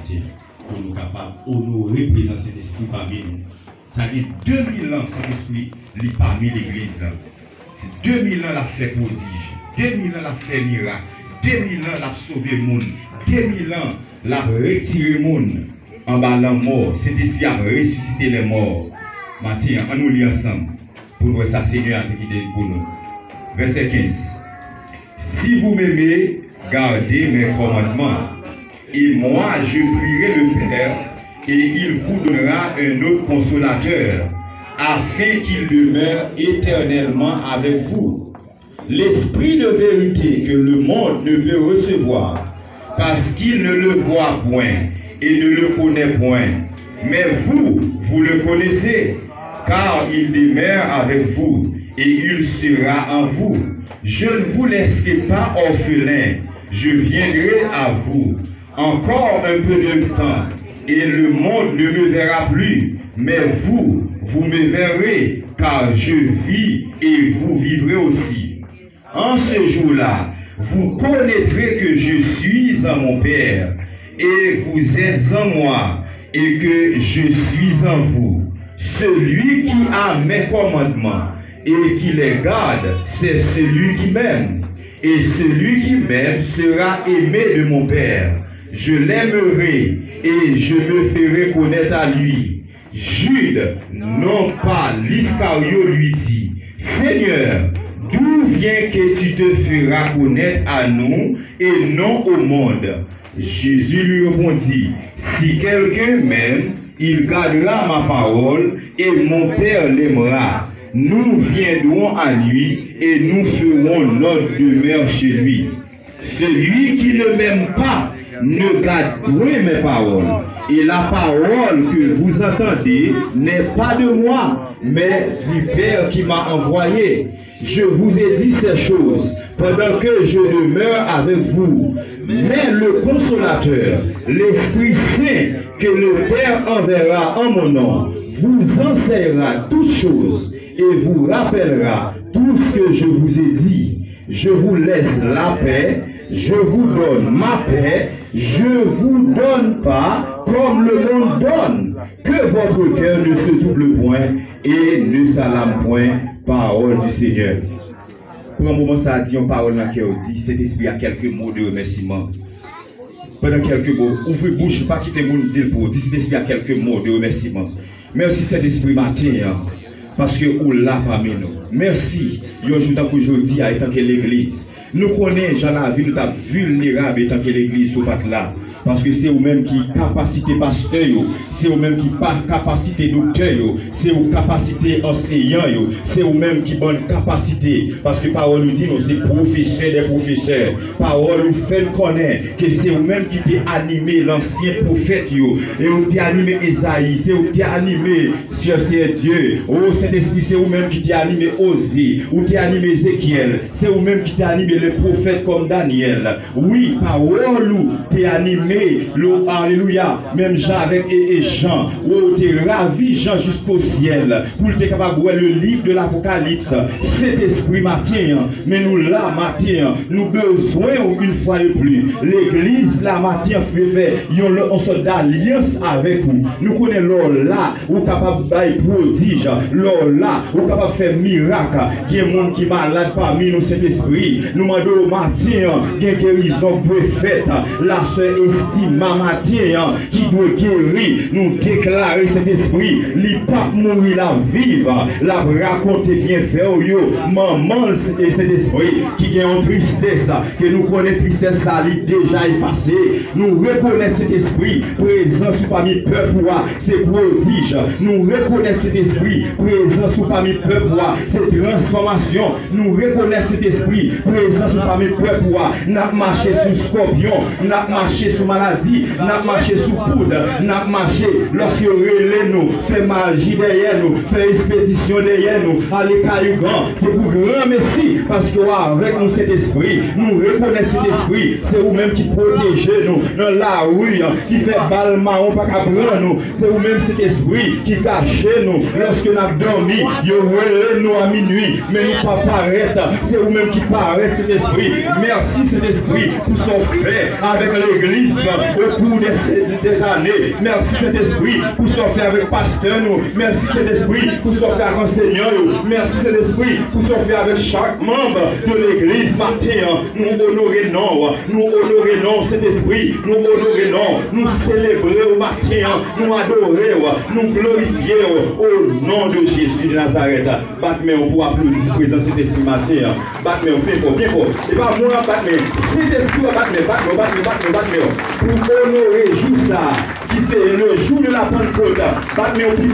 matin pour nous capables d'honorer présence cet esprit parmi nous. Ça fait 2000 ans cet esprit est parmi l'église. C'est 2000 ans l'a fait prodige, 2000 ans l'a fait miracle, 2000 ans l'a sauvé le monde, 2000 ans l'a retiré le monde en bas de la mort. Cet esprit a ressuscité les morts. Matin, on nous lit ensemble pour voir ça, Seigneur a décidé pour nous. Verset 15. Si vous m'aimez, gardez mes commandements. Et moi, je prierai le Père, et il vous donnera un autre consolateur, afin qu'il demeure éternellement avec vous. L'esprit de vérité que le monde ne peut recevoir, parce qu'il ne le voit point et ne le connaît point. Mais vous, vous le connaissez, car il demeure avec vous, et il sera en vous. Je ne vous laisserai pas orphelin, je viendrai à vous. Encore un peu de temps, et le monde ne me verra plus, mais vous, vous me verrez, car je vis et vous vivrez aussi. En ce jour-là, vous connaîtrez que je suis en mon Père, et vous êtes en moi, et que je suis en vous. Celui qui a mes commandements et qui les garde, c'est celui qui m'aime. Et celui qui m'aime sera aimé de mon Père. Je l'aimerai et je me ferai connaître à lui. Jude, non pas l'Iscario, lui dit, Seigneur, d'où vient que tu te feras connaître à nous et non au monde? Jésus lui répondit, si quelqu'un m'aime, il gardera ma parole et mon Père l'aimera. Nous viendrons à lui et nous ferons notre demeure chez lui. Celui qui ne m'aime pas ne garde point mes paroles. Et la parole que vous entendez n'est pas de moi, mais du Père qui m'a envoyé. Je vous ai dit ces choses pendant que je demeure avec vous. Mais le consolateur, l'Esprit Saint que le Père enverra en mon nom, vous enseignera toutes choses et vous rappellera tout ce que je vous ai dit. Je vous laisse la paix, je vous donne ma paix, je vous donne pas comme le monde donne. Que votre cœur ne se double point et ne s'alarme point. Parole du Seigneur. Pour un moment, ça a dit en parole dans laquelle on dit, cet esprit a quelques mots de remerciement. Pendant quelques mots, ouvrez bouche, pas quitter mon dire pour dire cet esprit a quelques mots de remerciement. Merci cet esprit matin, parce que vous l'avez parmi nous. Merci, aujourd'hui, en tant que l'église. Nous connaissons, dans la vie, nous sommes vulnérables en tant que l'église, sur votre là. Parce que c'est vous-même qui capacité pasteur, c'est vous-même qui capacité docteur, c'est vous capacité enseignant, c'est vous-même qui bonne capacité. Parce que parole nous dit, c'est professeur des professeurs. Parole nous fait connaître que c'est vous-même qui t'ai animé l'ancien prophète, et vous t'ai animé Esaïe, c'est vous qui animé c'est Dieu. Oh Saint-Esprit, c'est vous-même qui t'ai animé Osée, ou t'ai animé Ézéchiel, c'est vous-même qui t'ai animé les prophètes comme Daniel. Oui, parole nous t'ai animé. Alléluia, même Jean avec Jean, où tu es ravi Jean jusqu'au ciel, pour être capable de voir le livre de l'Apocalypse. Cet esprit matin, mais nous là matin, nous besoin une fois de plus. L'église là matin fait on se d'alliance avec vous. Nous connaissons là, où capable de faire prodige, là, où capable de faire miracle. Il y a des gens qui sont malades parmi nous, cet esprit. Nous demandons matin, il y a une guérison prophète, la sœur ma matin qui doit guérir, nous déclarer cet esprit, il pas mourir la vivre, la raconter bien faire maman et cet esprit qui est en tristesse, que nous connaissons tristesse, ça est déjà effacé, nous reconnaissons cet esprit, présence parmi le peuple, c'est prodige, nous reconnaissons cet esprit, présence parmi le peuple, c'est transformation, nous reconnaissons cet esprit, présence parmi le peuple, nous marché sous scorpion, nous marché sous maladie, n'a marché sous poudre, n'a marché lorsque relais nous, fait magie derrière nous, fait expédition derrière nous, aller caillou grand, c'est pour grand merci, parce que avec nous cet esprit, nous reconnaissons cet esprit, c'est vous-même qui protégez nous dans la rue, qui fait balle marron pas qu'à prendre nous, c'est vous-même cet esprit qui cache nous lorsque nous avons dormi, il relais nous à minuit, mais nous pas paraître, c'est vous-même qui paraît cet esprit, merci cet esprit pour son fait avec l'église. au cours des années. Merci Saint-Esprit pour sortir avec pasteur nous. Merci Saint-Esprit pour sortir avec enseignant nous. Merci Saint-Esprit pour sortir avec chaque membre de l'église matin. Nous honorons, Saint-Esprit, nous honorons, nous célébrons au matin, nous adorons, nous glorifions au nom de Jésus de Nazareth. Battement pour applaudir présent Saint-Esprit matin. Battement bien fort. Et pas moi battement. Saint-Esprit battement. Pour honorer jour ça, qui c'est le jour de la Pentecôte. Battement plus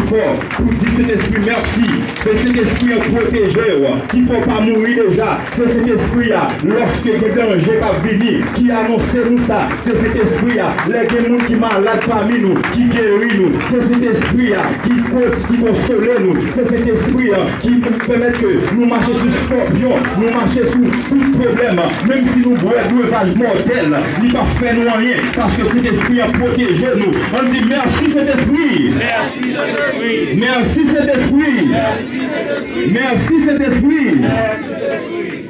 fort. Pour dire Saint-Esprit merci. C'est Saint-Esprit protégé, qui ne faut pas mourir déjà. C'est Saint-Esprit lorsque il y a danger qui vient, qui annonce nous ça. C'est Saint-Esprit les gens qui sont malades parmi nous, qui guérit nous. C'est Saint-Esprit qui console nous. C'est Saint-Esprit qui nous permet que nous marchions sur scorpion, nous marchions sur tout problème, même si nous boivons breuvage mortel, il ne va faire nous rien, parce que Saint-Esprit a protégé nous. On dit merci Saint-Esprit. Merci Saint-Esprit. Merci Saint-Esprit. Merci Saint-Esprit.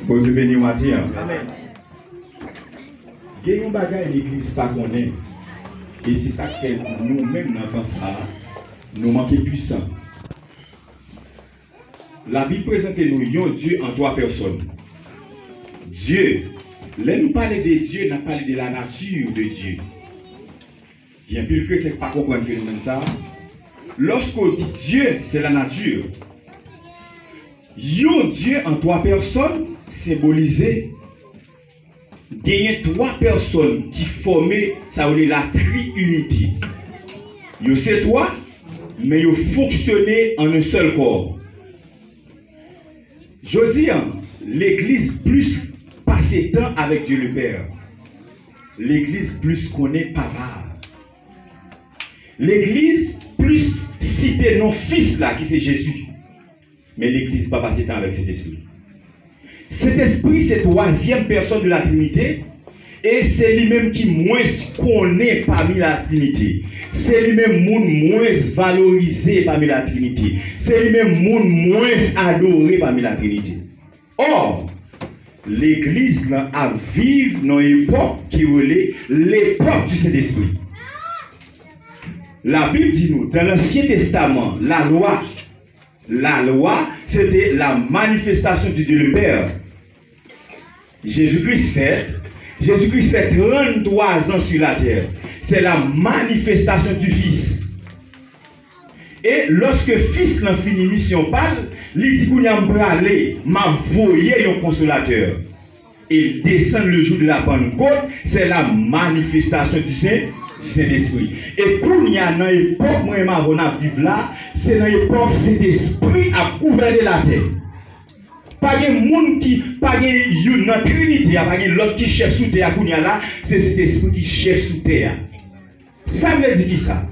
Pour vous bénir matin. Il y a un bagage l'église pas connaît. Et c'est ça qui fait nous-mêmes dans ça, nous manquons puissants. La Bible présente nous un Dieu en trois personnes. Dieu, là nous parlons de Dieu, nous parlons de la nature de Dieu. Bien plus que c'est pas comprendre le phénomène ça. Lorsqu'on dit Dieu, c'est la nature. Un Dieu en trois personnes symbolisé. Il y a trois personnes qui formaient ça la triunité. C'est trois, mais ils fonctionnaient en un seul corps. Je dis, l'église plus passe temps avec Dieu le Père. L'église plus connaît Papa. L'église plus cite nos fils là qui c'est Jésus. Mais l'église pas passer temps avec cet esprit. Cet esprit, c'est la troisième personne de la Trinité. Et c'est lui-même qui moins connaît parmi la Trinité. C'est lui-même qui moins valorisé parmi la Trinité. C'est lui-même qui moins adoré parmi la Trinité. Or, l'église a vécu dans une époque qui est l'époque du Saint-Esprit. La Bible dit nous, dans l'Ancien Testament, la loi, c'était la manifestation de Dieu le Père. Jésus-Christ fait 33 ans sur la terre. C'est la manifestation du Fils. Et lorsque le Fils n'a fini mission parle, il dit qu'on a aller, m'a voyé un consolateur. Il descend le jour de la Pentecôte, c'est la manifestation du Saint-Esprit. Et quand il y a dans l'époque, moi et ma vivre là, c'est dans l'époque Saint-Esprit a ouvert la terre. Pas de monde qui, pas de Trinité, pas de l'autre qui chef sous terre, c'est cet esprit qui chef sous terre. Ça veut dire qui ça?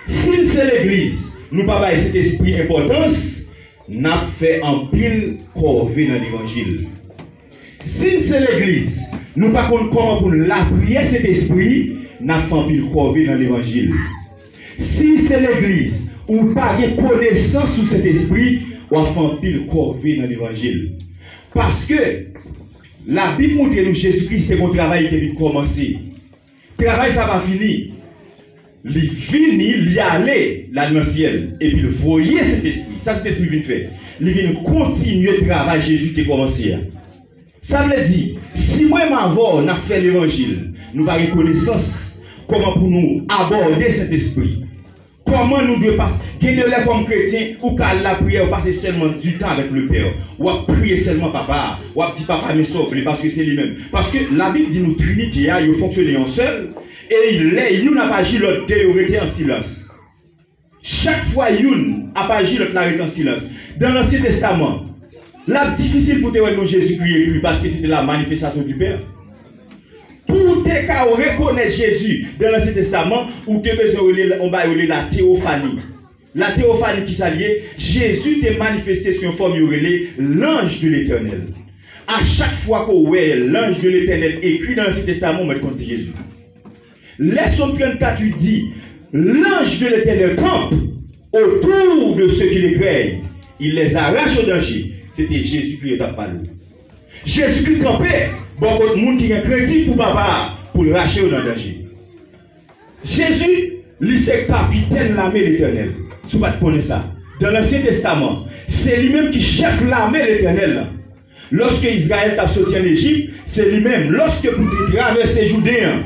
Si c'est l'église, nous ne pouvons pas cet esprit importance, nous avons fait un pile corvée dans l'évangile. Si c'est l'église, nous ne pouvons pas comment pour l'appuyer cet esprit, nous avons fait un pile corvée dans l'évangile. Si c'est l'église, ou pas de connaissance sur cet esprit, ou enfin pile corvée dans l'évangile. Parce que la Bible montre que Jésus-Christ est un travail qui vient commencer. Le travail ça va finir. Il finit, il allait là dans le ciel. Et puis il voyait cet esprit. Ça cet esprit vient faire. Il vient continuer le travail Jésus qui a commencé. Ça veut dire, si moi m'avons n'a fait l'évangile, nous avons connaissance comment pour nous aborder cet esprit. Comment nous devons passer, comme chrétien, ou qu'à la prière, ou passer seulement du temps avec le Père, ou à prier seulement papa, ou à dire papa me sauve, parce que c'est lui-même. Parce que la Bible dit nous Trinité, il fonctionne en seul, et il n'a pas agi l'autre, il était en silence. Chaque fois, il n'a pas agi l'autre, il était en silence. Dans l'Ancien Testament, la difficile pour te voir Jésus-Christ écrit, parce que c'était la manifestation du Père. Pour te reconnaître Jésus dans l'Ancien Testament, ou te besoin de la théophanie. La théophanie qui s'alliait, Jésus t'est manifesté sur une forme l'ange de l'Éternel. À chaque fois qu'on voit l'ange de l'Éternel écrit dans l'Ancien Testament, on met contre Jésus. Les Psaume 34, tu dis, l'ange de l'Éternel campe autour de ceux qui les craignent. Il les arrache au danger. C'était Jésus qui est à parler. Jésus qui campait. Bon, autre monde qui a crédit pour papa pour le racheter dans le danger. Jésus, lui, c'est capitaine de l'armée de l'Éternel. Si vous ne connaissez ça. Dans l'Ancien Testament, c'est lui-même qui chef l'armée de l'Éternel. Lorsque Israël a sorti en Égypte, c'est lui-même. Lorsque vous traversez Judéen,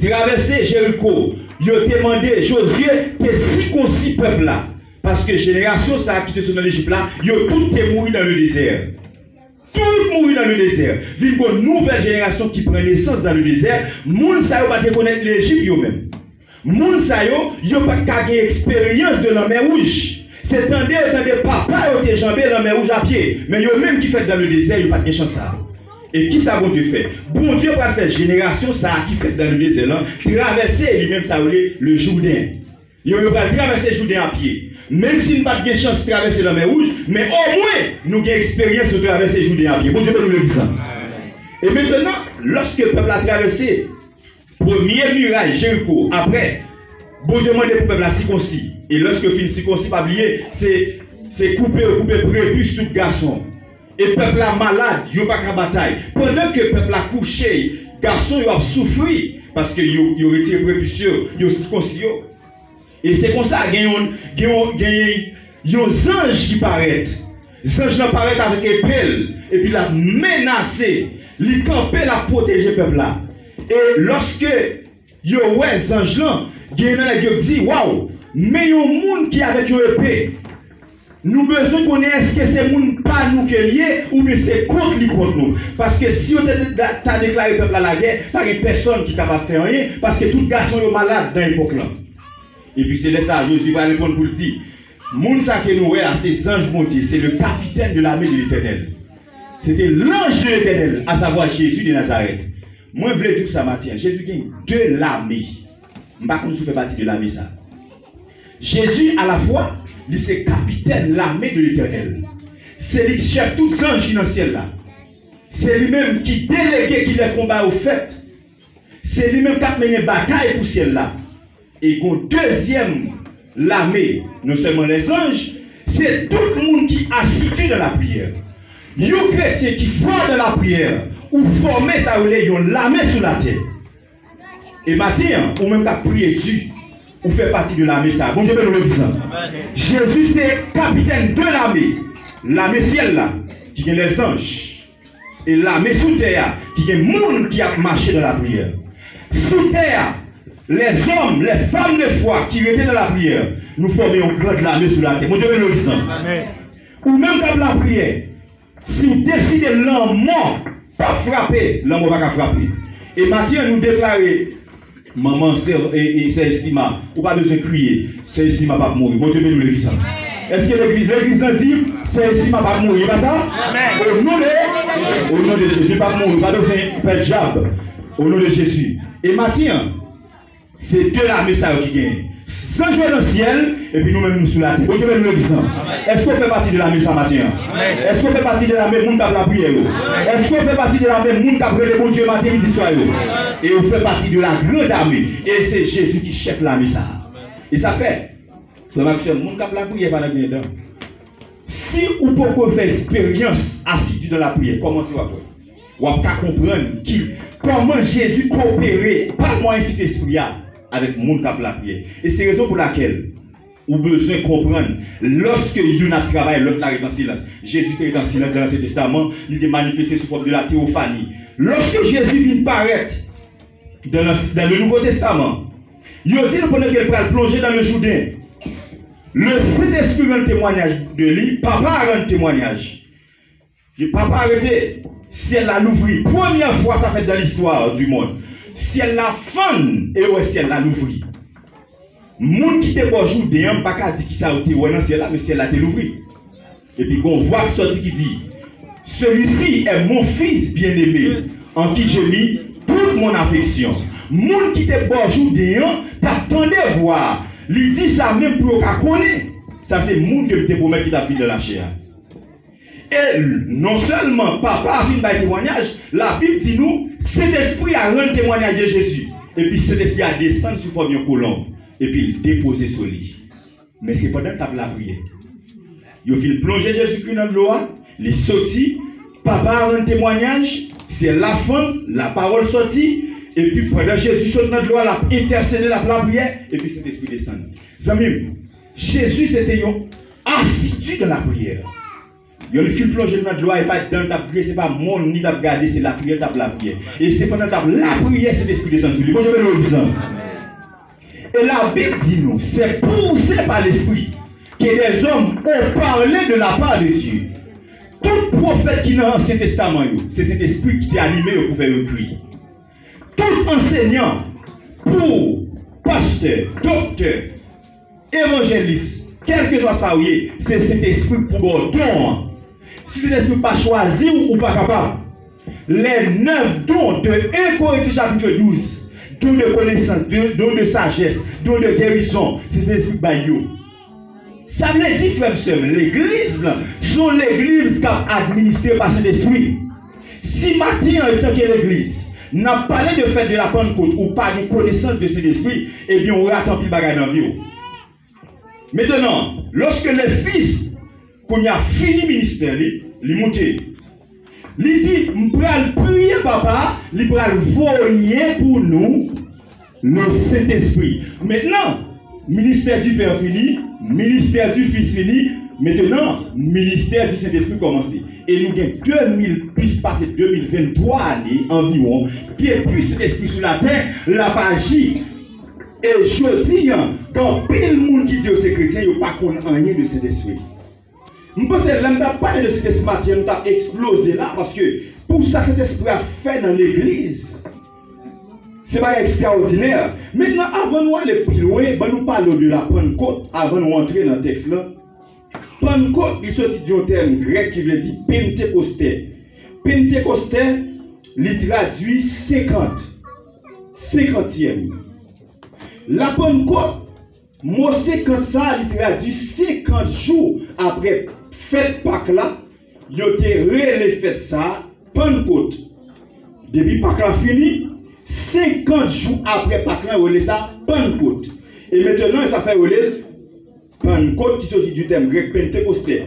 traversez Jéricho, il a demandé, Josué, t'es circoncis peuple là. Parce que génération, ça a quitté sur l'Égypte là, ils ont tout mouru dans le désert. Tout mouru dans le désert. Vu une nouvelle génération qui prend naissance dans le désert, moun sa yo pas connaître l'Égypte yo même. Moun sa yo pas gagné expérience de la mer rouge. C'est tandis papa yo te jambé la mer rouge à pied, mais yo même qui fait dans le désert, yo pas de chance ça. Et qui ça bon Dieu fait? Bon Dieu va faire génération ça qui fait dans le désert là, traverser lui-même ça le Jourdain. Yo va traverser le Jourdain à pied. Même si nous n'avons pas de chance de traverser la mer rouge, mais au moins nous avons expérience de traverser le Jourdain à pied. Bon Dieu peut nous le dire ça. Et maintenant, lorsque le peuple a traversé première muraille, Jéricho, après, bon Dieu demande pour le peuple à circoncis. Et lorsque fin circoncis, pas oublier, c'est couper prépuce tout garçon. Et le peuple a malade, il n'y a pas de bataille. Pendant que le peuple a couché, garçon il a souffert parce qu'il a retiré prépuce, il a circoncis. Et c'est comme ça qu'il y a un ange qui paraît. Les anges paraissent avec épée. Et puis il a menacé. Il a campé, il a protégé le peuple là. Et lorsque il y a les anges là, il y a un qui dit, waouh, mais il y a un monde qui est avec une épée. Nous besoin de connaître est-ce que c'est monde pas nous qui est lié ou bien c'est contre nous. Parce que si on a déclaré le peuple à la guerre, pas une personne qui est capable de faire rien, parce que tout garçon est malade dans l'époque là. Et puis c'est là ça, Jésus va répondre pour le dire. Moun sa que nous voyons, ces anges montés, c'est le capitaine de l'armée de l'Éternel. C'était l'ange de l'Éternel, à savoir Jésus de Nazareth. Moi, je voulais dire ça matin. Jésus gagne de l'armée. Je ne sais pas si fait partie de l'armée ça. Jésus, à la fois, c'est capitaine de l'armée de l'Éternel. C'est lui chef tous les anges qui sont dans le ciel là. C'est lui-même qui délégué qui les combat au fait. C'est lui-même qui a mené bataille pour le ciel là. Et qu'on deuxième l'armée, non seulement les anges, c'est tout le monde qui assidu dans la prière. Les chrétiens qui font dans la prière, ou former ça ou les l'armée sur la terre. Et maintenant, ou même qu'à prier Dieu, ou fait partie de l'armée ça. Bon Dieu peut nous le dire. Jésus c'est capitaine de l'armée ciel là, qui est les anges. Et l'armée sous terre, qui est le monde qui a marché dans la prière. Sous terre, les hommes, les femmes de foi qui étaient dans la prière, nous formons une grande armée sur la terre. Mon Dieu veut le dire. Ou même comme la prière, si vous décidez l'homme mort, pas frapper, l'homme va pas frapper. Et maintenant, nous déclarer, maman, c'est estima, ou pas besoin de crier, c'est estima pas mourir. Mon Dieu veut le dire. Est-ce que l'église a dit, c'est estima pas mourir, pas ça? Au nom de Jésus, pas mourir, pas besoin de faire jab. Au nom de Jésus. Et maintenant, c'est deux armées qui gagnent. Sans jouer dans le ciel, et puis nous-mêmes nous sous la terre. Est-ce qu'on fait partie de l'armée ce matin? Est-ce qu'on fait partie de l'armée monde qui a la prière? Est-ce qu'on fait partie de l'armée monde qui a pris le bon Dieu matin midi soir? Et on fait partie de la grande armée. Et c'est Jésus qui chef l'armée ça. Et ça fait, le maximum, monde qui a la prière pas la dedans. Si vous pouvez faire expérience assidue dans la prière, comment ça va? Vous pouvez comprendre comment Jésus coopérait par moyen de cet esprit avec le monde qui a la prière. Et c'est la raison pour laquelle vous avez besoin de comprendre. Lorsque vous avez travaillé, l'autre est en silence. Jésus est en silence dans l'Ancien Testament, il est manifesté sous forme de la théophanie. Lorsque Jésus vient paraître dans le Nouveau Testament, il a dit pendant qu'il va plonger dans le Jourdain. Le Saint-Esprit rend témoignage de lui, papa rend témoignage. Papa arrêté, ciel l'a ouvert. Première fois ça fait dans l'histoire du monde. Ciel la fan et ouais ciel la l'ouvri. Moun qui te bonjour de pas qu'à dire qui ça été ouais dans ciel là mais ciel la te l'ouvri. Et puis qu'on voit que sorti qui dit celui-ci est mon fils bien-aimé en qui j'ai mis toute mon affection. Moun qui te bonjour de t'attendait voir. Lui dit ça même pour qu'on connaît. Ça c'est moun que te promet qui t'a pris de la chair. Et non seulement papa a fait un témoignage, la Bible dit nous, cet esprit a rendu témoignage de Jésus. Et puis cet esprit a descendu sous forme de colombe. Et puis il déposé sur lui. Mais c'est pendant que tu as la prière. Il a fait plonger Jésus-Christ dans l'eau, il est sorti, papa a rendu témoignage, c'est la femme, la parole sortie, Et puis pendant Jésus saute dans l'eau, la intercédé la prière, et puis cet esprit descend. Zamim, Jésus c'était un assidu dans la prière. Il y a le fil plongé dans l'eau et pas dans ta prière, c'est pas mon ni ta garder, c'est la prière, ta la prière. Et c'est pendant la prière, cet esprit descend sur lui. Moi je vais le dire. Et la Bible dit nous, c'est poussé par l'esprit que les hommes ont parlé de la part de Dieu. Tout prophète qui est dans l'Ancien Testament, c'est cet esprit qui t'a animé pour faire le cri. Tout enseignant, pour pasteur, docteur, évangéliste, quel que soit ça, c'est cet esprit pour don. Si cet esprit pas choisi ou pas capable, les 9 dons de 1 Corinthiens chapitre 12, dons de connaissance, dons de sagesse, dons de guérison, c'est cet esprit baillot. Ça veut dire, frère et sœur, l'église, sont l'église qui est administrée par cet esprit. Si matin, en tant que l'église, n'a parlé de faire de la Pentecôte ou pas de connaissance de cet esprit, eh bien, on attend plus de bagages dans la vie. Maintenant, lorsque le fils, qu'on a fini le ministère, il monte. Il dit, je vais prier papa, il va voyer pour nous le Saint-Esprit. Maintenant, ministère du Père fini, ministère du Fils fini, maintenant, ministère du Saint-Esprit commencé. Et nous avons 2000, plus passé 2023 années environ, qui est plus Saint-Esprit sur la terre, la magie. Et je dis, quand pile monde qui dit aux chrétiens, il n'y a pas rien de Saint-Esprit. Je pense que l'homme n'a pas de cet esprit, nous avons explosé là, parce que pour ça, cet esprit a fait dans l'église. Ce n'est pas extraordinaire. Maintenant, avant de nous aller plus loin, nous parlons de la Pentecôte, avant de rentrer dans le texte là. Pentecôte, il sortit d'un terme grec qui veut dire Pentecostais. Pentecostais, il traduit 50. 50e. La Pentecôte, mot 50 ça, il traduit 50 jours après fête Pâques là, il a relé fête ça, Pentecôte. Depuis Pâques là fini, 50 jours après Pâques là, on relé ça, Pentecôte. Et maintenant, ça fait relé Pentecôte qui sortit du terme grec Pentecostais.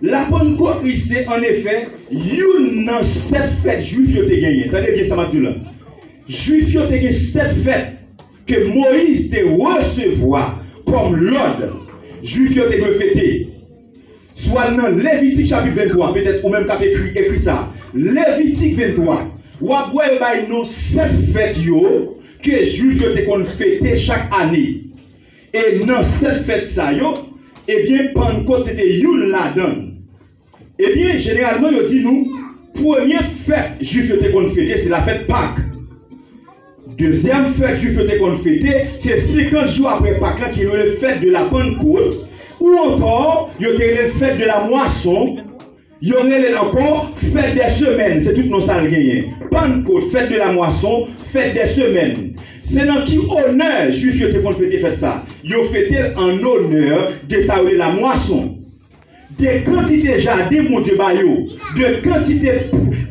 La Pentecôte, c'est en effet, une dans 7 fêtes juives qui ont été gagnées. Attendez bien ça, Mathieu. Juifs qui ont été 7 fêtes que Moïse te recevoir comme l'ordre. Juifs qui ont été fêtés. Soit dans Lévitique chapitre 23, peut-être ou même qui a écrit ça. Lévitique 23. Ou à boire nous 7 fêtes que les Juifs ont été fêtés chaque année. Et dans cette fête ça eh bien Pentecôte c'était une là-dedans. Eh bien généralement il dit nous première fête juif était qu'on fêter c'est la fête Pâques. Deuxième fête juif était qu'on fêter c'est 50 jours après Pâques là qui est la fête de la Pentecôte ou encore il y aurait la fête de la moisson. Il y aurait encore fête des semaines, c'est tout nos salles gagné. Pentecôte, fête de la moisson, fête des semaines. C'est dans qui honneur juif yo te kon fêter fait ça. Yo fêté en honneur de ça la moisson. De quantité jardin mon Dieu ba yo, de quantité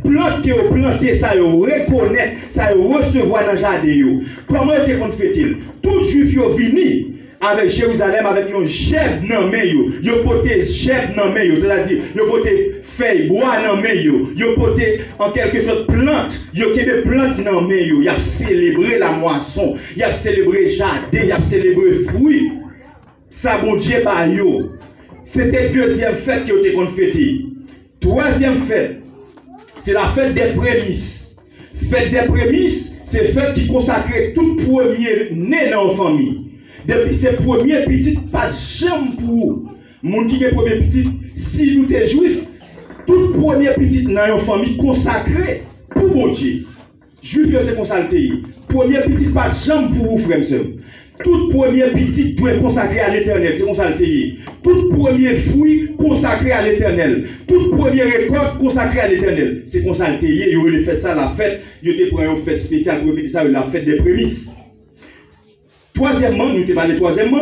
plantes que yo planté ça yo reconnaître, ça yo recevoir dans jardin yo. Comment yo te kon fêter? Tout juif yo vini avec Jérusalem avec un chef dans main yo porté chef dans main c'est-à-dire yo porté feuille bois dans main yo porté en quelque sorte plante yo kebe plante dans main yo y a célébré la moisson y a célébré jardin y a célébré fruits ça bon Dieu ba yo c'était deuxième fête qui était qu'on fêter. Troisième fête c'est la fête des prémices. Fête des prémices c'est fête qui consacre tout premier né dans la famille. Depuis ces premiers petits, pas jamais pour vous. Moun qui est premier petit, si nous sommes juifs, tout premier petit dans une famille consacrée pour mon Dieu. Juif, c'est consacré. Premier petit, pas jamais pour vous, frères et sœurs. Tout premier petit doit être consacré à l'éternel, c'est consacré. Tout premier fruit consacré à l'éternel. Tout premier récolte consacré à l'éternel, c'est consacré. Il aurait fait ça la fête, il était pour une fête spéciale pour faire ça la fête des prémices. Troisièmement, nous te parlons troisièmement.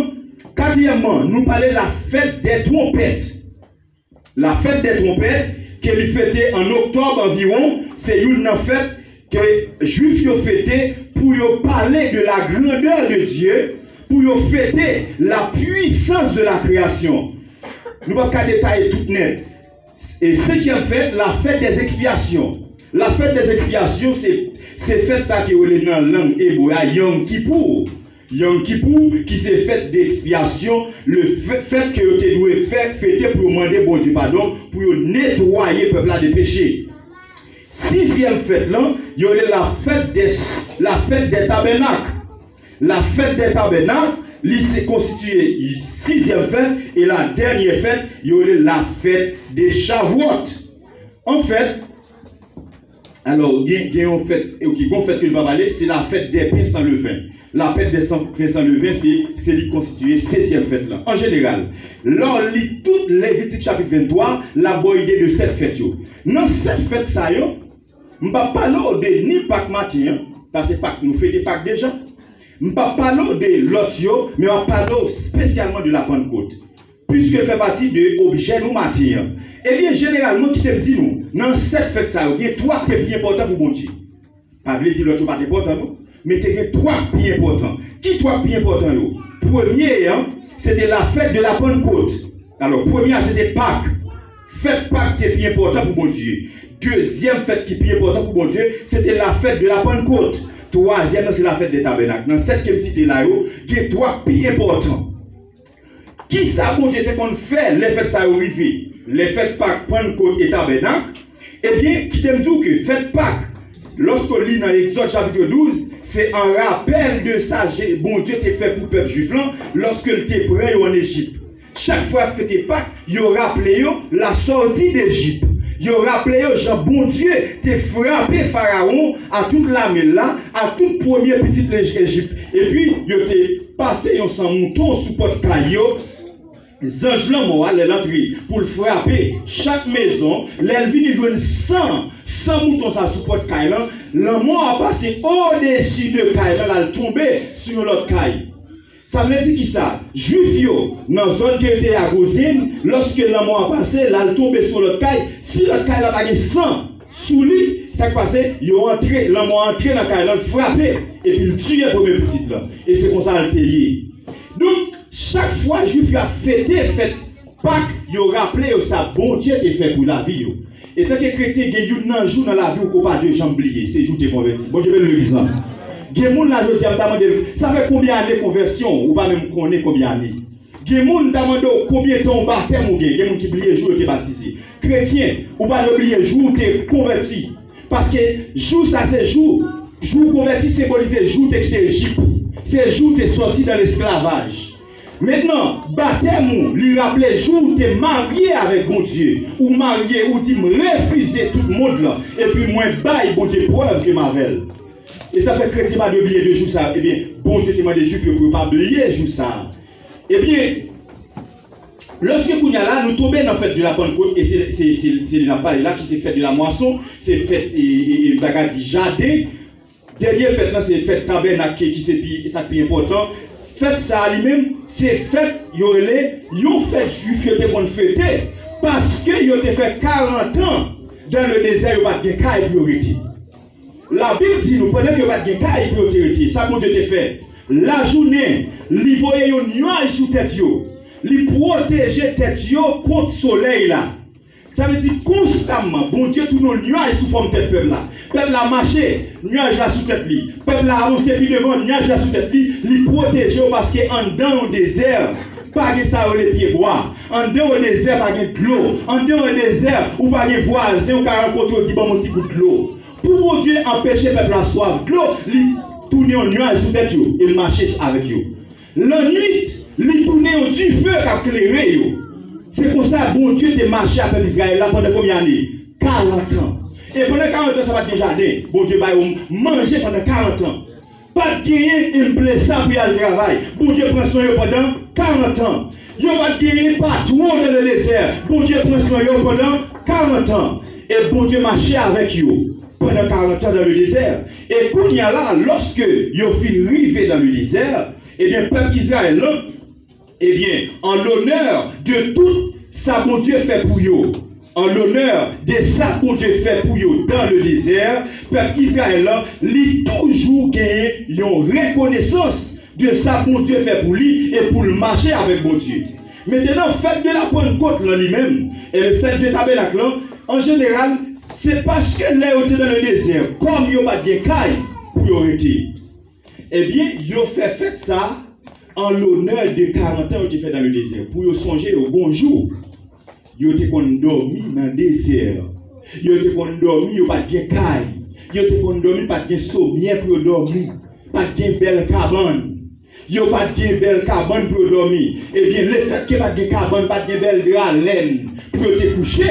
Quatrièmement, nous parlons de la fête des trompettes. La fête des trompettes, qui est fêtée en octobre environ, c'est une fête que les Juifs ont fêtée pour parler de la grandeur de Dieu, pour fêter la puissance de la création. Nous ne pouvons pas détailler tout net. Et ce qui est fait, la fête des expiations. La fête des expiations, C'est fête ça qui est dans la langue hébreu, Yom Kippour. Yom Kippour qui c'est fête d'expiation, le fait que tu dois faire fêter pour demander bon Dieu pardon, pour nettoyer le peuple là des péchés. Sixième fête là, il y a la fête des tabernacles. La fête des tabernacles, c'est constitué sixième fête et la dernière fête, il y a la fête des Shavuot. En fait, alors, il y a une fête que nous va parler, c'est la fête des pains sans levain. La fête des pains sans levain, c'est constitué septième fête là. En général, lors lit toute Lévitique chapitre 23, la bonne idée de cette fête. Dans cette fête, ça y est, je ne vais pas parler de ni Pâques matin, parce que Pâques, nous faisons Pâques déjà. Je ne vais pas parler de l'autre, mais on va parler spécialement de la Pentecôte. Puisque elle fait partie de l'objet nous matin. Eh bien, généralement, qui te dit nous, dans cette fête, ça, il y a trois qui sont bien importants pour bon Dieu. Pas de dire l'autre pas important, non? Mais il y a trois bien importants. Qui trois bien importants? Premier, hein, c'était la fête de la Pentecôte. Alors, premier, c'était Pâques. Fête Pâques était bien important pour bon Dieu. Deuxième fête qui est bien important pour bon Dieu, c'était la fête de la Pentecôte. Troisième, c'est la fête des tabernacles. Dans cette septième cité là, il y a trois bien importants. Qui ça, bon Dieu, qu'on fait les fêtes ça arrivé, les fêtes Pâques, Pentecôte et Tabernacle, eh bien, qui t'aime dire que fête Pâques, lorsqu'on lit dans Exode chapitre 12, c'est un rappel de ça, bon Dieu t'a fait pour le peuple juif là, lorsque il était prêt en Égypte. Chaque fois fête Pâques, il rappelé la sortie d'Égypte. Il rappelé Jean, bon Dieu t'a frappé Pharaon à toute l'armée là, à toute première petite Égypte. Et puis, il t'a passé un sang mouton sous porte caillou. Les anges là, l'entrée pour le frapper chaque maison, l'elvin jouent 100 moutons ça sous porte caille là, l'amour a passé au-dessus de caille là, elle tombé sur l'autre caille. Ça veut dire qui ça? Juif yo, dans la zone qui était à Gosine, lorsque l'amour a passé, là, elle tombé sur l'autre caille, si l'autre caille là a 100 sous lui, ça qui passé, l'amour entré dans la caille là, frappé, et puis il tue le premier petit là. Et c'est comme ça elle était. Donc, chaque fois juif a fêté fête Pâques, il a rappelé ça bon Dieu est fait pour la vie. Et tant que chrétien, il y a un jour dans la vie où il n'y a pas de jambes oubliées, c'est jour de converti. Bon, je vais le dire. Il y a des gens là, je dis, ça fait combien d'années de conversion, ou pas même connaît combien d'années. Il y a des gens qui demandent combien de temps on baptême ou bien, il y a des gens qui oublient le jour où tu es baptisé. Chrétien, ou pas oublier le jour où tu es converti. Parce que jour ça c'est jour converti symbolise le jour où tu es quitté l'Égypte. C'est le jour où tu es sorti dans l'esclavage. Maintenant, baptême, lui rappeler le jour où tu es marié avec bon Dieu, ou marié, ou tu me refuser tout le monde là, et puis moi, baille bon Dieu preuve que ma velle. Et ça fait chrétien pas d'oublier le jour ça. Eh bien, bon Dieu te demande des juifs pour ne pas oublier le jour ça. Eh bien, lorsque nous là, nous tombons dans la fête de la Pentecôte, et c'est la parole là qui s'est fait de la moisson, c'est fête et jardin. Dernière fête là, c'est fête tabernacle qui c'est ça plus important. Fête ça lui-même, c'est fête yon fête juif yo te bon fêter parce que yo te fait 40 ans dans le désert yo pas de cas et priorité. La Bible dit nous pendant que yo pas de cas et priorité, ça bon Dieu te fait. La journée, li voye yon nuage sous tête yo. Li protéger tête yo contre soleil là. Ça veut dire constamment, bon Dieu, tout nos nuages sous forme de tête peuple là. Peuple là marché, nuage là sous tête li. Peuple là avancé puis devant, nuage là sous tête li. Li protéger parce que en dedans au désert, pas de ça les pieds bois. En dedans au désert, pas de l'eau. En dedans au désert, ou pas de voisin, ou pas rencontrer dit bon mon petit bout de l'eau. Pour bon Dieu empêcher peuple la soif de l'eau, li tourner en nuage sous tête yo et le marcher avec yo. La nuit, li tourner au du feu qui a éclairé yo. C'est pour ça que bon Dieu te marché avec Israël là pendant combien d'années? 40 ans. Et pendant 40 ans, ça va être déjà jardin. Bon Dieu va manger pendant 40 ans. Pas de gagner une blessure pour aller travail. Bon Dieu prend soin pendant 40 ans. Il va gagner partout dans le désert. Bon Dieu prend soin pendant 40 ans. Et bon Dieu marchait avec eux pendant 40 ans dans le désert. Et quand il y a là, lorsque ils ont fini arriver dans le désert, et bien, peuple Israël là, eh bien, en l'honneur de tout ça bon Dieu fait pour eux, en l'honneur de ça bon Dieu fait pour eux dans le désert, peuple Israël lui toujours gagné une reconnaissance de ça bon Dieu fait pour lui et pour le marcher avec bon Dieu. Maintenant, fête de la Pentecôte lui-même et le fête de tabernacle, en général, c'est parce que là, ils étaient dans le désert, comme ils n'ont pas de caille pour y arrêter. Eh bien, ils ont fait ça en l'honneur de 40 ans qu'ils ont fait dans le désert. Pour y songer au bon jour, ils ont été dormi dans le désert. Ils ont été dormi, ils n'ont pas de caille. Ils ont été dormi, pas de sommier pour dormir. Pas de belle cabane. Ils n'ont pas de belle cabane pour dormir. Eh bien, le fait qu'il n'y ait pas de cabane, pas de belle laine pour te coucher,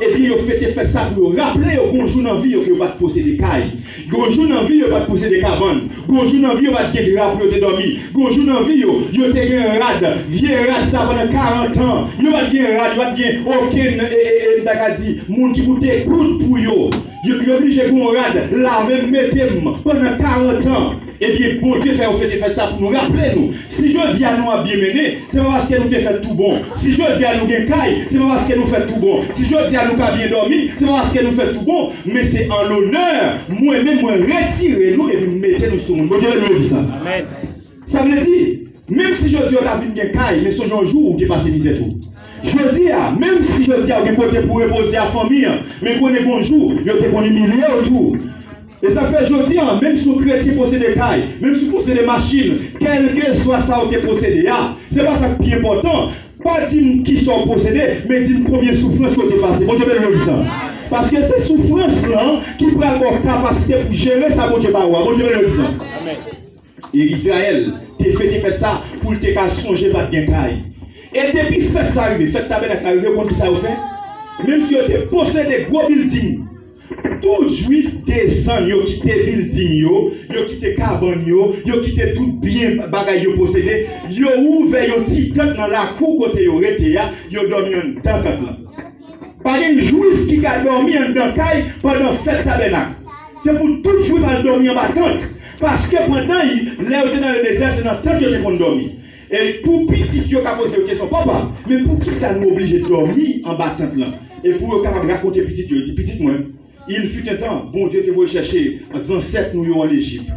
eh bien, ils ont fait ça pour rappeler au jour dans la vie qu'ils n'ont pas de posséder des cailles. Au jour dans la vie, ils n'ont pas de posséder des cabanes. Au jour dans la vie, ils n'ont pas de rad pour te dormir. Au jour dans la vie, ils ont un rad, vieux rad, ça pendant 40 ans. Ils n'ont pas de rad, ils n'ont pas de monde qui bouteille tout pour eux. Ils sont obligés de rad, laver, mettre pendant 40 ans. Eh bien, bon Dieu fait ça pour nous rappeler nous. Si je dis à nous à bien mener, c'est pas parce que nous fait tout bon. Si je dis à nous gain caille, c'est pas parce que nous fait tout bon. Si je dis à nous qu'à bien dormir, c'est pas parce que nous fait tout bon. Mais c'est en l'honneur, moi-même, moi retirer nous et puis mettez nous sur le monde. Bon Dieu nous dit ça. Amen. Ça veut dire, même si je dis à la vie gain caille, mais ce jour où tu passes misère tout. Je dis à, même si je dis à vous côté pour reposer à la famille, mais qu'on est bonjour, je te connais humilié autour. Et ça fait aujourd'hui, même si vous chrétien possède des cailles, même si vous possédez des machines, quel que soit ça que vous possédez, c'est pas ça qui est important. Pas dire qui sont possédés, mais dire combien de souffrances que vous avez passées. Bon Dieu, le dit ça. Parce que ces souffrances-là qui prennent leur capacité pour gérer ça, bon Dieu, bon Dieu, le dit ça. Et Israël, tu fait ça pour te songer pas de cailles. Et depuis fait ça arriver, fait tabernacle arriver, pour qui ça vous fait? Même si vous avez possédé gros buildings. Tout juif descend, yo quitté building yo quitté cabane yo quitté tout bien bagay yo possédé, yo ouvert yo petit tente dans la cour côté yo rete ya, yo dormi en dedans là. Pas un juif qui a dormi en dedans caille pendant fête tabernacle. C'est pour tout juif à dormir en bas tente parce que pendant là était dans le désert, c'est dans tente que tu dormir. Et pour petit yo ka poser une question papa, mais pour qui ça nous oblige de dormir en bas tente là? Et pour capable raconter petit yo, dit petit moi. Il fut un temps, bon Dieu te voulait chercher les ancêtres nous en Égypte.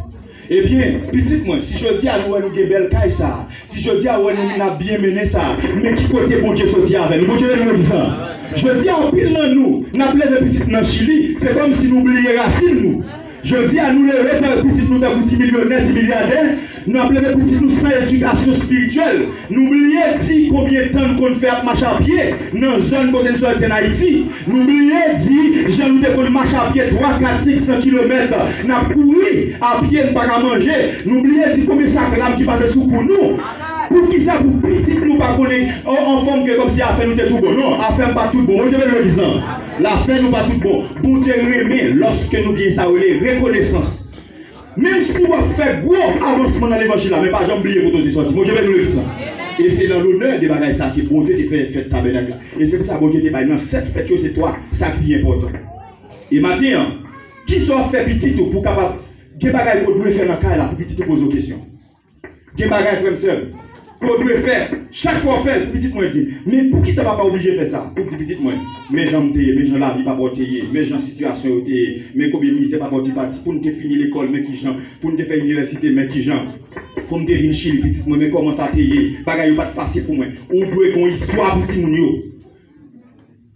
Eh bien, petit moi, si je dis à nous, nous avons belle caille ça, si je dis à nous, nous avons bien mené ça, mais qui côté bon Dieu sorti avec nous? Bon Dieu nous dit ça. Je dis en pile dans nous, nous avons levé petit dans Chili, c'est comme si nous oublions racines nous. Je dis à nous lever petit nous avons 10 millionnaires, 10 milliardaires, nous avons levé petit nous sans éducation spirituelle. N'oubliez dit combien de temps nous fait marcher à pied dans la zone où nous sommes en Haïti. N'oubliez dit, j'ai nous devons marcher à pied 3, 4, 500 km. Nous avons couru à pied, nous pas manger. N'oubliez dit combien de sacs qui passent sous pour nous. Pour qui ça, pour petit nous pas connaître en forme que comme si la fin nous était tout bon. Non, la fin pas tout bon. On devait le dire. La fin nous pas tout bon. Pour te remettre lorsque nous gagnons ça, reconnaissance. Même si vous faites gros avancement dans l'évangile, mais pas jamais oublier votre sortie. Bon Dieu veut nous le dire. Et c'est dans l'honneur des bagages ça qui bon Dieu te fait fête tabernacle. Et c'est pour ça que bon Dieu te baille dans cette fête, c'est toi, ça qui est important. Et maintenant, qui soit fait petit pour capable, des bagages qu'on doit faire dans le cas là, pour petit poser aux questions. Des bagages frère seul. Qu'on doit faire, chaque fois faire, petit moi dit, mais pour qui ça va pas obligé de faire ça? Pour dire petit moi, mes gens mes gens la vie pas porter, mes gens situation mes combien misère pas porter parti, pour nous finir l'école, mais qui gens, pour nous faire l'université, mais qui gens, pour nous devenir Chili, petit moi, mais comment ça t'ayer, bagaille pas facile pour moi, on doit une histoire pour petit moun yo.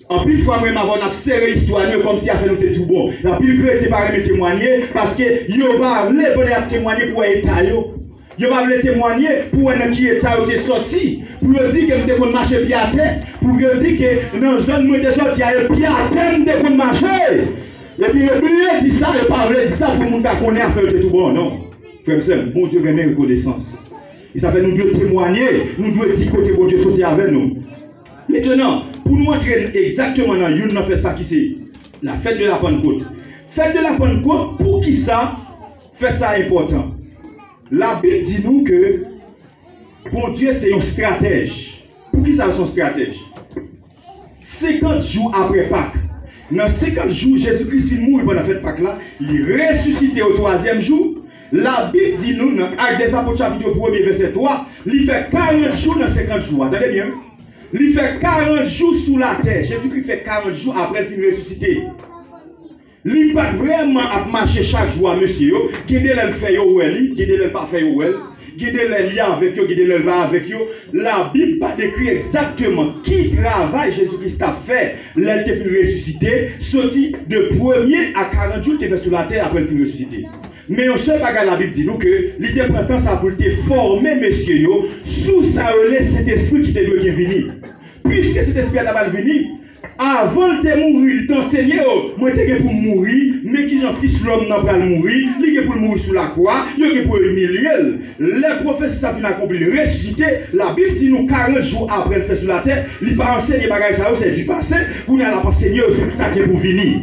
En plus, fois, moi, m'avons serré l'histoire comme si elle fait nous tout bon. En plus, le chrétien pas me témoigner parce que yo pas le témoigner pour l'état yo. Je vais vous témoigner pour un qui est sorti, pour dire que nous devons marcher pied à terre, pour dire que dans la zone où nous sommes sortis, pied à terre, nous devons marcher. Et puis, oubliez dit ça, et pas dit ça pour nous connaître à faire tout bon, non. Frère, c'est bon Dieu remet reconnaissance. Et ça fait nous devons témoigner, nous devons dire que bon Dieu sorti avec nous. Maintenant, pour nous montrer exactement dans une fait ça qui c'est la fête de la Pentecôte. Fête de la Pentecôte, pour qui ça, fête ça important. La Bible dit nous que bon Dieu c'est un stratège. Pour qui ça c'est un stratège? 50 jours après Pâques. Dans 50 jours, Jésus-Christ il mourit pendant la fête Pâques là. Il est ressuscité au 3e jour. La Bible dit nous dans Actes des Apôtres chapitre 1er verset 3. Il fait 40 jours dans 50 jours. Attendez bien. Il fait 40 jours sous la terre. Jésus-Christ fait 40 jours après il ressuscité. Li pas vraiment à marcher chaque jour à monsieur, guider le fait yo well, guider le pas fait yo well, guider le lien avec yo, guider le va avec yo. La Bible pas décrit exactement qui travail Jésus-Christ a fait, là il fait ressusciter, sorti de 1er à 40 jours il fait sur la terre après il fait ressusciter. Mais on seul bagage la Bible dit nous que l'idée printemps ça pour te former monsieur yo sous ça relais cet esprit qui te doit venir. Puisque cet esprit a pas venu avant de mourir, il t'enseignait, moi t'es pour mourir, mais qui j'en fils l'homme n'a pas mourir, il est pour mourir sous la croix, il est pour humilier. Les prophètes, ça finit accompli, ressuscité. La Bible dit nous 40 jours après le fait sur la terre, il pas enseigné bagaille ça, c'est du passé, pour nous la enseigner sur ça qui est pour venir.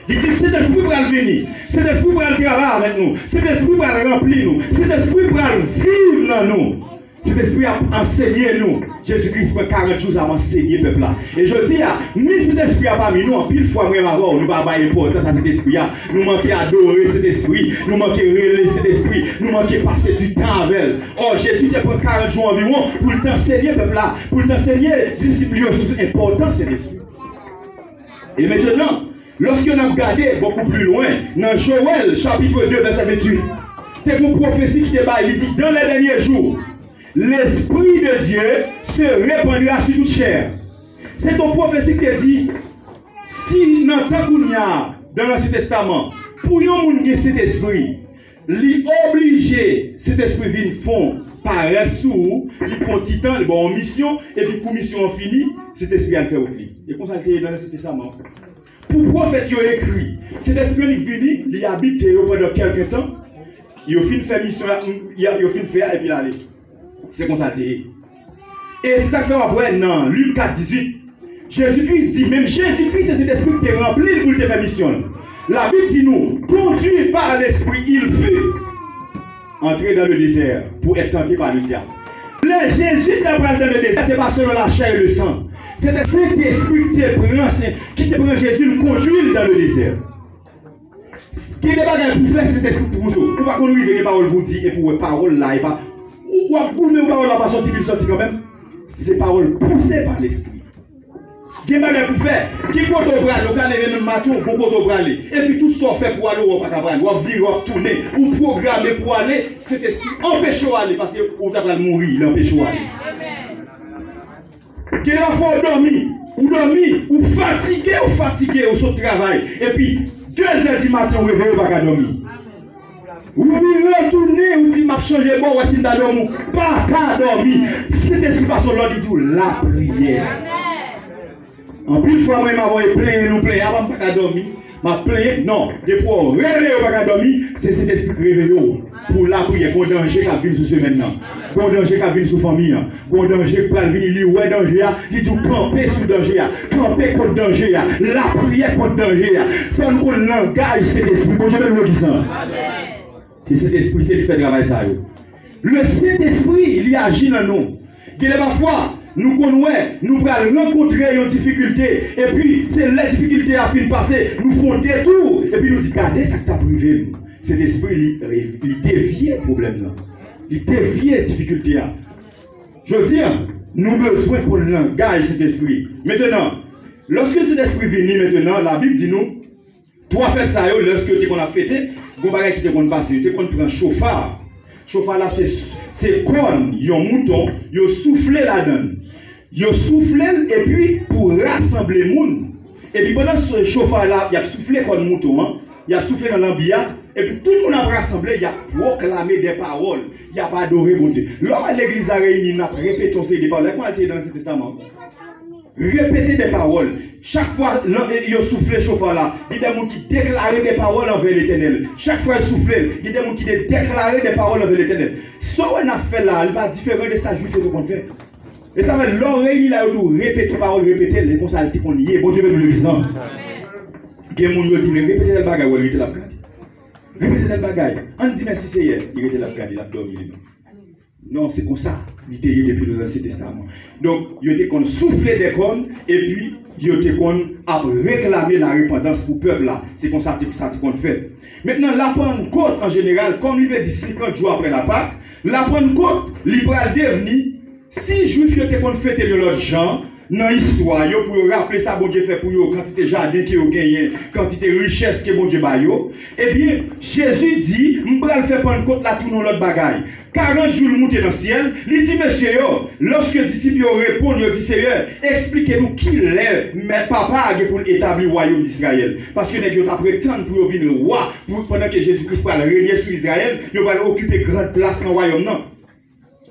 Il dit c'est l'esprit pour le venir, c'est l'esprit pour le travailler avec nous, c'est l'esprit pour le remplir nous, c'est l'esprit pour le vivre dans nous. Cet esprit a enseigné nous. Jésus-Christ prend 40 jours à enseigner le peuple là. Et je dis, ni cet esprit a pas mis nous, en pile fois, nous ne pas avoir importance à cet esprit. Nous manquons adorer cet esprit, nous manquons relayer cet esprit, nous manquons passer du temps avec elle. Or, Jésus te prend 40 jours environ pour t'enseigner le peuple là, pour t'enseigner discipline sur l'importance de cet esprit. Et maintenant, lorsque nous avons regardé beaucoup plus loin, dans Joël, chapitre 2, verset 28, c'est une prophétie qui te bat, il dit, dans les derniers jours, l'Esprit de Dieu se répandra sur toute chair. C'est ton prophétie qui te dit, si dans le temps qu'on y a dans l'Ancien Testament, pour yon moun gen cet esprit, li obligé cet esprit vient fond paraître sous, il font titan, il bon en mission, et puis pour mission finie, cet esprit a le fait au clé. Et comme ça, il dans l'Ancien Testament. Pour prophète, il a écrit, cet esprit qui vient, il habite pendant quelques temps, il a fini de faire mission, il a fini de faire, et puis il allait. C'est comme ça. Et c'est ça que fait après dans Luc 4, 18. Jésus-Christ dit, même Jésus-Christ, c'est cet esprit qui est rempli pour te faire mission. La Bible dit nous, conduit par l'esprit, il fut entré dans le désert pour être tenté par le diable. Le Jésus t'a pris dans le désert, c'est pas selon la chair et le sang. C'est cet esprit qui te prend Jésus, le conduit dans le désert. Qui n'est pas pour faire cet esprit pour vous. Pour pas qu'on lui les paroles pour dire et pour les paroles là, et pas. Ou les paroles là, pas sortir, il sortit quand même. C'est paroles poussées par l'esprit. Qui n'a pas pour faire. Qui peut te bras, le cas de maton, bon peut te bras. Et puis tout ça fait pour aller ou pas capable, ou virer, ou tourner, ou programmer pour aller, cet esprit empêche d'aller parce que ou t'as pas mourir, il empêche d'aller. Qui n'a pas dormir, ou fatigué, ou sur travail. Et puis 2h du matin, vous réveillez, vous ne pouvez pas dormir. Vous retournez, vous dites, je vais changer, bon, si vous ne dormez pas, pas dormir. Cet esprit passe l'ordre, il dit, la prière. En plus, fois, moi, je vais plaindre, nous plaindre, avant de ne pas dormir. Je plaindre, non, depuis pour réveiller, vous ne pas dormir, c'est cet esprit qui réveille pour la prière, pour danger qui a vu sur ce maintenant. Pour danger qui a vu sur la famille, pour danger qui a vu sur le danger, il dit camper sur le danger, camper contre le danger, la prière contre le danger. Faut qu'on langage cet esprit, bon, je vais le dire. C'est cet esprit qui fait travail ça. Le Saint-Esprit, il agit dans nous. Que parfois, nous connaissons, nous allons rencontrer une difficulté, et puis c'est la difficulté à fin passer, nous font des tours, et puis nous disons, regardez ça que tu as privé. Cet esprit, il dévie le problème là. Il dévie la difficulté là. Je veux dire, nous avons besoin qu'on langage cet esprit. Maintenant, lorsque cet esprit vient maintenant, la Bible dit nous, toi fais ça, lorsque tu as fêté, vous avez qui te passer, tu prends un chauffard. Chauffard là, c'est corne, il y a un mouton, il y a soufflé là-dedans. Il y a soufflé et puis pour rassembler les gens. Et puis pendant ce chauffard là, il y a soufflé comme mouton, hein? Il a soufflé dans l'ambiance, et puis tout le monde a rassemblé, il a proclamé des paroles, il a pas adoré mon Dieu. Lorsque l'église a réuni, il a répété ces paroles. Comment elle était dans ce testament? Répéter des paroles. Chaque fois, il a soufflé le chauffard là, il y a des gens qui déclaraient des paroles envers l'Éternel. Chaque fois, il soufflait, il y a des gens qui déclaraient des paroles envers l'Éternel. Ce qu'on a fait là, il n'est pas différent de ça, juste qu'on fait. Et ça va, l'oreille, il a répéter les paroles, répéter les consciences qu'on y est. Bon Dieu, nous le disons. Il y a des gens qui disent, répétez le bagage, ou il était là. Répétez le bagage. On dit, mais si c'est hier, il était là, il a dormi. Non, c'est comme ça. Il était depuis l'Ancien Testament. Donc, il était qu'on soufflait des cornes et puis il était qu'on a réclamé la repentance pour le peuple là. C'est comme ça qu'on fait. Maintenant, la Pentecôte en général, comme il veut dire 50 jours après la Pâque, la Pentecôte, il va devenir, si les Juifs étaient qu'on fêtait de l'autre genre, dans l'histoire, pour rappeler ça, bon Dieu fait pour eux, quantité jardin qui ont gagné, quantité richesse que bon Dieu ba yo, eh bien, Jésus dit, m'bral faire prendre compte là tout dans l'autre bagaille. 40 jours monter dans le ciel, il dit, monsieur, yo, lorsque les disciples répondent, il dit, Seigneur, expliquez-nous qui est, mais papa pour établir le royaume d'Israël. Parce que nous avons prétendu pour venir le roi, pendant que Jésus-Christ va régner sur Israël, il va occuper grande place dans le royaume. Non.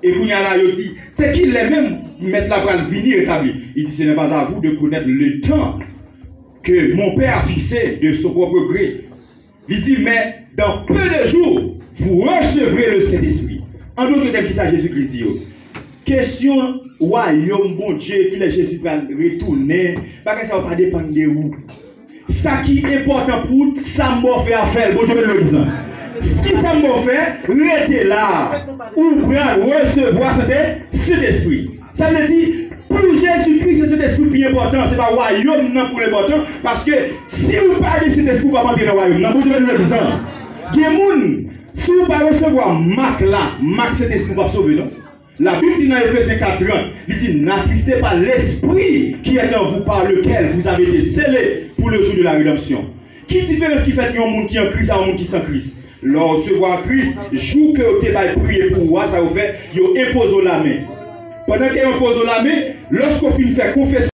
Et quand il dit, c'est qu'il est même mettre la bras venir établir. Il dit, ce n'est pas à vous de connaître le temps que mon Père a fixé de son propre gré. Il dit, mais dans peu de jours, vous recevrez le Saint-Esprit. En d'autres termes, qui ça Jésus-Christ dit? Question, royaume, bon Dieu, qui est Jésus va retourner, parce que ça ne va pas dépendre de vous. Ça qui est important pour vous, ça m'a fait à faire. Bon Dieu, le disant. Ce qui ça m'a fait, restez là, ou recevoir cet esprit. Ça veut dire, pour Jésus-Christ, cet esprit plus important, ce n'est pas le royaume non pour l'important, parce que si vous parlez de cet esprit, vous ne pouvez pas entrer dans le royaume. Non, vous devez le dire. Si vous ne pouvez pas recevoir Marc là, Marc cet esprit ne va pas sauver, non? La Bible dit dans Ephésiens 4:30, il dit, n'attristez pas l'esprit qui est en vous par lequel vous avez été scellés pour le jour de la rédemption. Qui différence qui fait qu'il y a un monde qui est en Christ et un monde qui est sans Christ? Lorsque recevoir Christ, jour que vous avez prié pour vous, ça vous fait, vous imposez la main. Pendant que vous imposez la main, lorsqu'on finit de faire confession,